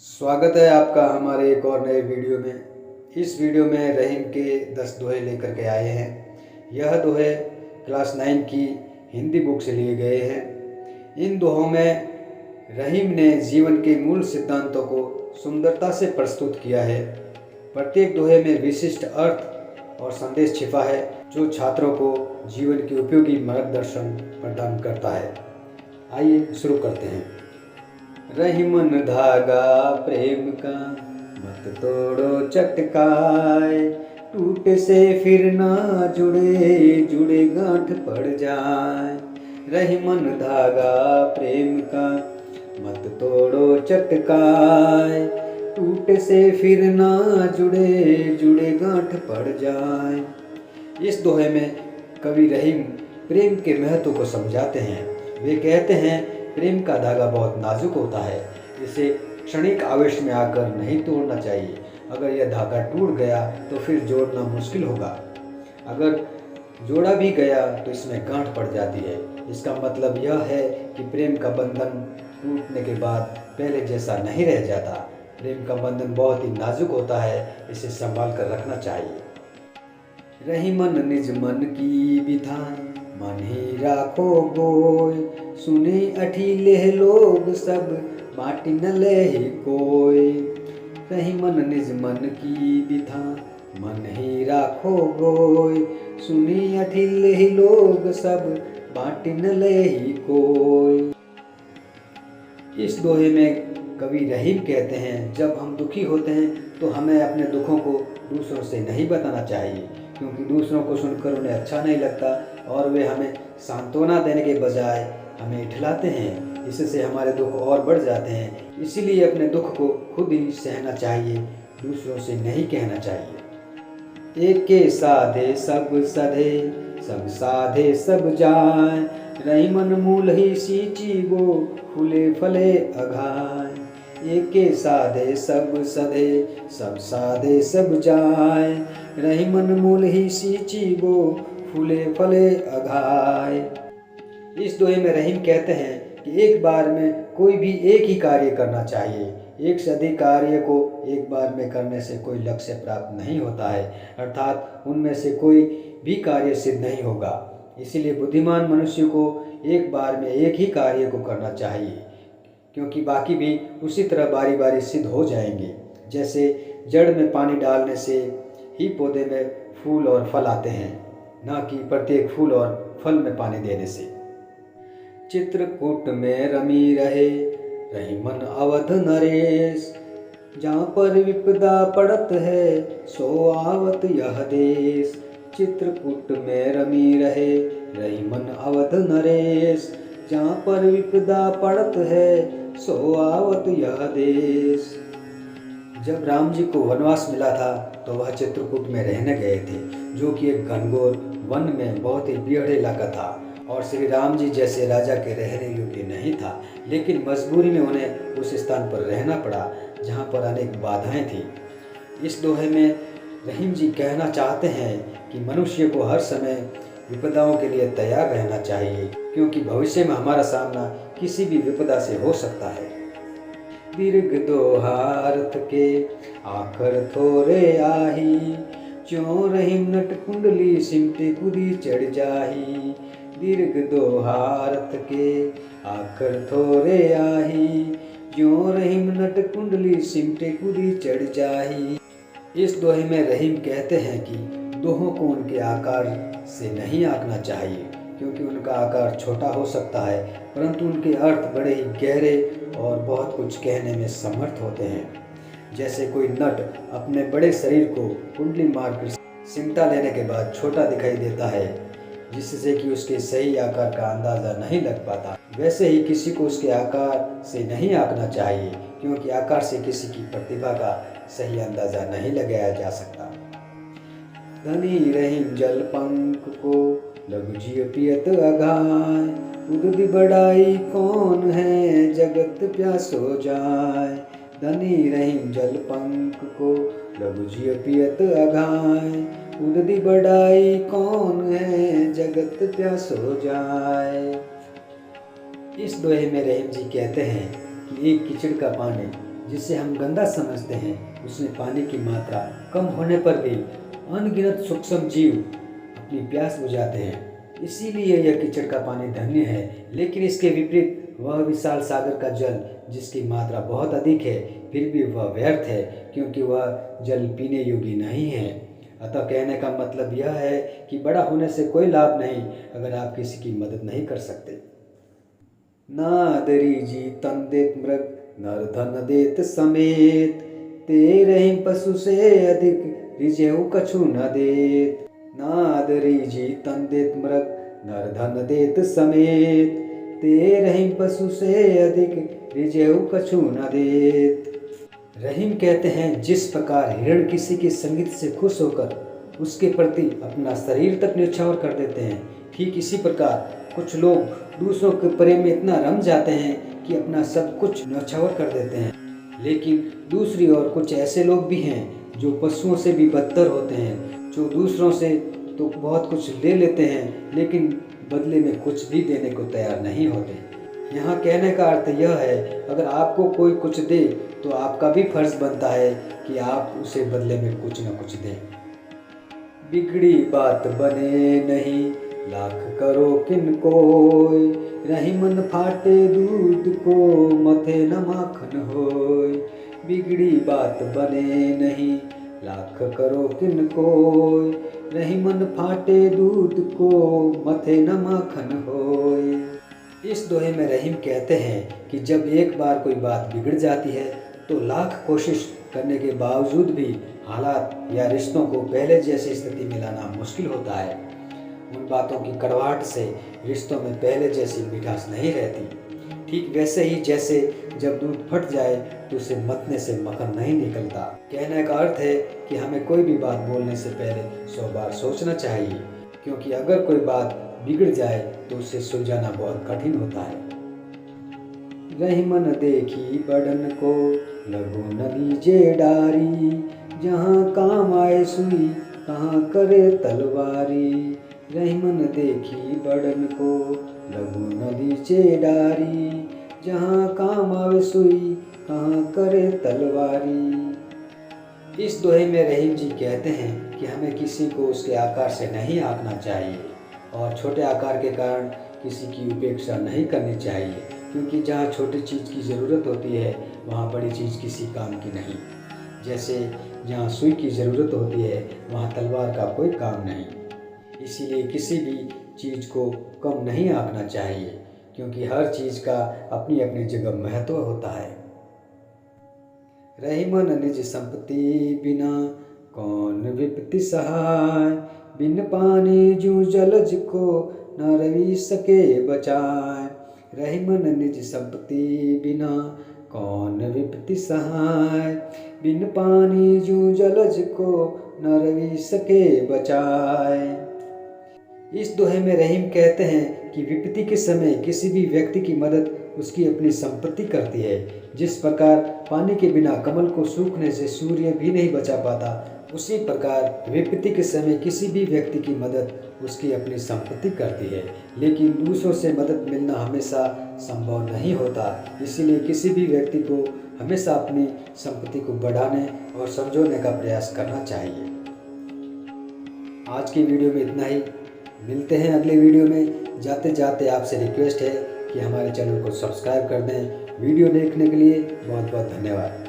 स्वागत है आपका हमारे एक और नए वीडियो में। इस वीडियो में रहीम के 10 दोहे लेकर के आए हैं। यह दोहे क्लास 9 की हिंदी बुक से लिए गए हैं। इन दोहों में रहीम ने जीवन के मूल सिद्धांतों को सुंदरता से प्रस्तुत किया है। प्रत्येक दोहे में विशिष्ट अर्थ और संदेश छिपा है जो छात्रों को जीवन के उपयोगी मार्गदर्शन प्रदान करता है। आइए शुरू करते हैं। रहीमन धागा प्रेम का मत तोड़ो चटकाए, टूटे से फिर ना जुड़े जुड़े गांठ पड़ जाए। रहीमन धागा प्रेम का मत तोड़ो चटकाए, टूटे से फिर ना जुड़े जुड़े गांठ पड़ जाए। इस दोहे में कवि रहीम प्रेम के महत्व को समझाते हैं। वे कहते हैं प्रेम का धागा बहुत नाजुक होता है, इसे क्षणिक आवेश में आकर नहीं तोड़ना चाहिए। अगर यह धागा टूट गया तो फिर जोड़ना मुश्किल होगा। अगर जोड़ा भी गया तो इसमें गांठ पड़ जाती है। इसका मतलब यह है कि प्रेम का बंधन टूटने के बाद पहले जैसा नहीं रह जाता। प्रेम का बंधन बहुत ही नाजुक होता है, इसे संभाल कर रखना चाहिए। रहीमन निज मन की बिथा मन ही राखो गोय, सुने अठीले लोग सब बाटी न ले कोय। रहीमन निज मन की बिथा मन ही राखो गोय, सुनी अठीले लोग सब बाटी न ले कोय। इस दोहे में कवि रहीम कहते हैं जब हम दुखी होते हैं तो हमें अपने दुखों को दूसरों से नहीं बताना चाहिए, क्योंकि दूसरों को सुनकर उन्हें अच्छा नहीं लगता और वे हमें सांत्वना देने के बजाय हमें इठलाते हैं। इससे हमारे दुख और बढ़ जाते हैं। इसीलिए अपने दुख को खुद ही सहना चाहिए, दूसरों से नहीं कहना चाहिए। एक के साधे सब सधे, सब साधे सब जाए, रहीमन मूल ही सींची वो फूले फले अघाय। एक के साधे सब सधे, सब साधे सब जाए, रहीमन मूल ही सींची वो फूले फले अघाय। इस दोहे में रहीम कहते हैं कि एक बार में कोई भी एक ही कार्य करना चाहिए। एक से अधिक कार्य को एक बार में करने से कोई लक्ष्य प्राप्त नहीं होता है, अर्थात उनमें से कोई भी कार्य सिद्ध नहीं होगा। इसीलिए बुद्धिमान मनुष्य को एक बार में एक ही कार्य को करना चाहिए, क्योंकि बाकी भी उसी तरह बारी बारी सिद्ध हो जाएंगे। जैसे जड़ में पानी डालने से ही पौधे में फूल और फल आते हैं, ना कि प्रत्येक फूल और फल में पानी देने से। चित्रकूट में रमी रहे रहीमन अवध नरेश, जहाँ पर विपदा पड़त है सो आवत यह देश। चित्रकूट में रमी रहे रहीमन अवध नरेश, जहाँ पर विपदा पड़त है सो आवत यह देश। जब राम जी को वनवास मिला था तो वह चित्रकूट में रहने गए थे, जो कि एक घनघोर वन में बहुत ही भीड़ इलाका था और श्री राम जी जैसे राजा के रहने योग्य नहीं था। लेकिन मजबूरी में उन्हें उस स्थान पर रहना पड़ा जहाँ पर अनेक बाधाएं थी। इस दोहे में रहीम जी कहना चाहते हैं कि मनुष्य को हर समय विपदाओं के लिए तैयार रहना चाहिए, क्योंकि भविष्य में हमारा सामना किसी भी विपदा से हो सकता है। दीर्घ दोहारथ के आखर थोरे आही, क्यों रहीम नट कुंडली सिमटे कुदी चढ़ जाही। दीर्घ दोहारथ के आखर थोरे आही, क्यों रहीम नट कुंडली सिमटे कुदी चढ़ जाही। इस दोहे में रहीम कहते हैं कि दोहों को उनके आकार से नहीं आंकना चाहिए, क्योंकि उनका आकार छोटा हो सकता है परंतु उनके अर्थ बड़े ही गहरे और बहुत कुछ कहने में समर्थ होते हैं। जैसे कोई नट अपने बड़े शरीर को कुंडली मारकर सिमटा लेने के बाद छोटा दिखाई देता है, जिससे कि उसके सही आकार का अंदाज़ा नहीं लग पाता, वैसे ही किसी को उसके आकार से नहीं आंकना चाहिए, क्योंकि आकार से किसी की प्रतिभा का सही अंदाज़ा नहीं लगाया जा सकता। धनी रहीम जल पंख को लघु जिय पियत अघाय, उदधि बढ़ाई कौन है जगत प्यासो जाय। धनी रहीम जल पंख को लघु जिय पियत अघाय, उदधि बढ़ाई कौन है जगत प्यासो जाय। इस दोहे में रहीम जी कहते हैं कि एक कीचड़ का पानी जिसे हम गंदा समझते हैं, उसमें पानी की मात्रा कम होने पर भी अनगिनत सूक्ष्म जीव अपनी प्यास बुझाते हैं। इसीलिए यह कीचड़ का पानी धन्य है। लेकिन इसके विपरीत वह विशाल सागर का जल, जिसकी मात्रा बहुत अधिक है, फिर भी वह व्यर्थ है, क्योंकि वह जल पीने योग्य नहीं है। अतः कहने का मतलब यह है कि बड़ा होने से कोई लाभ नहीं अगर आप किसी की मदद नहीं कर सकते। नादरी जी तन देत मृग, नर धन देत समेत, तेरे ही पशु से अधिक रिजेहु कछु न देत। नादरी जी तन देत मृग, नर धन देत समेत, तेरे ही पशु से अधिक रिजेहु कछु न देत। रहीम कहते हैं, जिस प्रकार हिरण किसी के संगीत से खुश होकर उसके प्रति अपना शरीर तक न्यौछावर कर देते हैं, ठीक इसी प्रकार कुछ लोग दूसरों के प्रेम में इतना रम जाते हैं कि अपना सब कुछ न्यौछावर कर देते हैं। लेकिन दूसरी ओर कुछ ऐसे लोग भी हैं जो पशुओं से भी बदतर होते हैं, जो दूसरों से तो बहुत कुछ ले लेते हैं लेकिन बदले में कुछ भी देने को तैयार नहीं होते। यहाँ कहने का अर्थ यह है, अगर आपको कोई कुछ दे तो आपका भी फर्ज बनता है कि आप उसे बदले में कुछ न कुछ दें। बिगड़ी बात बने नहीं, लाख करो किन कोय, रही मन फाटे दूध को, मथे न माखन होय। बिगड़ी बात बने नहीं, लाख करो किन कोय, रही मन फाटे दूध को, मथे न माखन होय। इस दोहे में रहीम कहते हैं कि जब एक बार कोई बात बिगड़ जाती है तो लाख कोशिश करने के बावजूद भी हालात या रिश्तों को पहले जैसी स्थिति में लाना मुश्किल होता है। उन बातों की कड़वाहट से रिश्तों में पहले जैसी मिठास नहीं रहती। ठीक वैसे ही जैसे जब दूध फट जाए तो उसे मतने से मक्खन नहीं निकलता। कहने का अर्थ है कि हमें कोई भी बात बोलने से पहले 100 बार सोचना चाहिए, क्योंकि अगर कोई बात बिगड़ जाए तो उसे सुलझाना बहुत कठिन होता है। रही मन देखी बड़न को, लगो न दीजे डारी, जहाँ काम आए सुई, कहाँ करे तलवारी। रही मन देखी बड़न को, लगो न दीजे डारी, जहाँ काम आवे सुई, कहाँ करे तलवारी। इस दोहे में रहीम जी कहते हैं कि हमें किसी को उसके आकार से नहीं आंकना चाहिए और छोटे आकार के कारण किसी की उपेक्षा नहीं करनी चाहिए, क्योंकि जहाँ छोटी चीज़ की ज़रूरत होती है वहाँ बड़ी चीज़ किसी काम की नहीं। जैसे जहाँ सुई की ज़रूरत होती है वहाँ तलवार का कोई काम नहीं। इसीलिए किसी भी चीज़ को कम नहीं आंकना चाहिए, क्योंकि हर चीज़ का अपनी अपनी जगह महत्व होता है। रही मन निज संपत्ति बिना, कौन विपत्ति सहाय, बिन पानी जू जलज को, न रवि सके बचाए। रही मन निज संपत्ति बिना, कौन विपत्ति सहाय, बिन पानी जू जलज को, न रवि सके बचाए। इस दोहे में रहीम कहते हैं कि विपत्ति के समय किसी भी व्यक्ति की मदद उसकी अपनी संपत्ति करती है। जिस प्रकार पानी के बिना कमल को सूखने से सूर्य भी नहीं बचा पाता, उसी प्रकार विपत्ति के समय किसी भी व्यक्ति की मदद उसकी अपनी संपत्ति करती है। लेकिन दूसरों से मदद मिलना हमेशा संभव नहीं होता। इसीलिए किसी भी व्यक्ति को हमेशा अपनी संपत्ति को बढ़ाने और संजोने का प्रयास करना चाहिए। आज की वीडियो में इतना ही। मिलते हैं अगले वीडियो में। जाते जाते आपसे रिक्वेस्ट है कि हमारे चैनल को सब्सक्राइब कर दें। वीडियो देखने के लिए बहुत बहुत धन्यवाद।